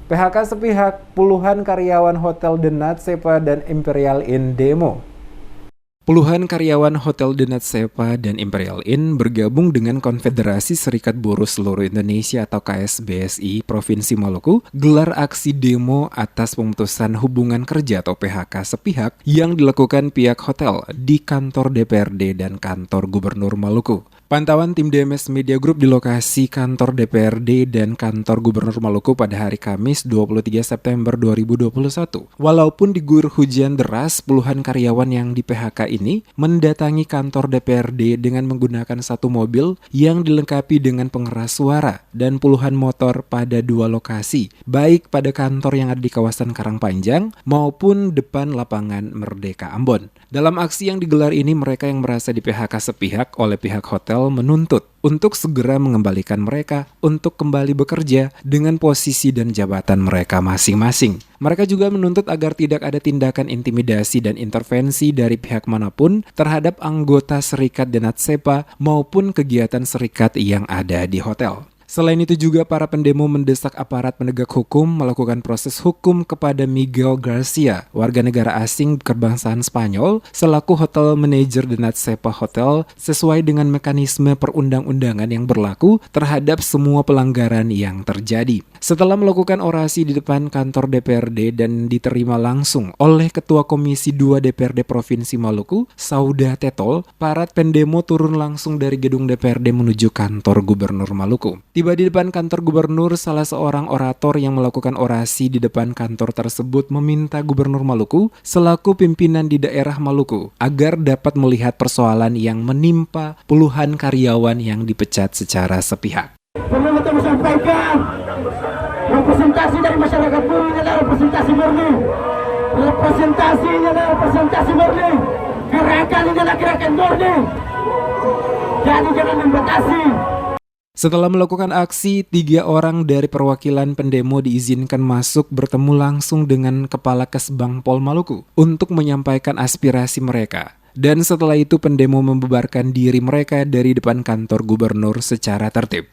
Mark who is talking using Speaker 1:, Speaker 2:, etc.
Speaker 1: PHK sepihak, puluhan karyawan Hotel The Natsepa dan Imperial Inn demo. Puluhan karyawan Hotel The Natsepa dan Imperial Inn bergabung dengan Konfederasi Serikat Buruh Seluruh Indonesia atau KSBSI Provinsi Maluku gelar aksi demo atas pemutusan hubungan kerja atau PHK sepihak yang dilakukan pihak hotel di kantor DPRD dan kantor Gubernur Maluku. Pantauan tim DMS Media Group di lokasi kantor DPRD dan kantor Gubernur Maluku pada hari Kamis 23 September 2021. Walaupun diguyur hujan deras, puluhan karyawan yang di PHK ini mendatangi kantor DPRD dengan menggunakan satu mobil yang dilengkapi dengan pengeras suara dan puluhan motor pada dua lokasi, baik pada kantor yang ada di kawasan Karangpanjang maupun depan lapangan Merdeka Ambon. Dalam aksi yang digelar ini, mereka yang merasa di PHK sepihak oleh pihak hotel menuntut untuk segera mengembalikan mereka untuk kembali bekerja dengan posisi dan jabatan mereka masing-masing. Mereka juga menuntut agar tidak ada tindakan intimidasi dan intervensi dari pihak manapun terhadap anggota Serikat The Natsepa maupun kegiatan serikat yang ada di hotel. Selain itu juga para pendemo mendesak aparat penegak hukum melakukan proses hukum kepada Miguel Garcia, warga negara asing berkebangsaan Spanyol, selaku hotel manajer The Natsepa Hotel sesuai dengan mekanisme perundang-undangan yang berlaku terhadap semua pelanggaran yang terjadi. Setelah melakukan orasi di depan kantor DPRD dan diterima langsung oleh Ketua Komisi 2 DPRD Provinsi Maluku, Sauda Tetol, para pendemo turun langsung dari gedung DPRD menuju kantor Gubernur Maluku. Tiba di depan kantor gubernur, salah seorang orator yang melakukan orasi di depan kantor tersebut meminta Gubernur Maluku selaku pimpinan di daerah Maluku agar dapat melihat persoalan yang menimpa puluhan karyawan yang dipecat secara sepihak.
Speaker 2: Perlu kita sampaikan, representasi dari masyarakat buruh adalah representasi murni. Representasinya adalah representasi murni. Gerakan ini adalah gerakan murni. Jadi jangan membatasi.
Speaker 1: Setelah melakukan aksi, 3 orang dari perwakilan pendemo diizinkan masuk bertemu langsung dengan Kepala Kesbang Pol Maluku untuk menyampaikan aspirasi mereka. Dan setelah itu pendemo membubarkan diri mereka dari depan kantor gubernur secara tertib.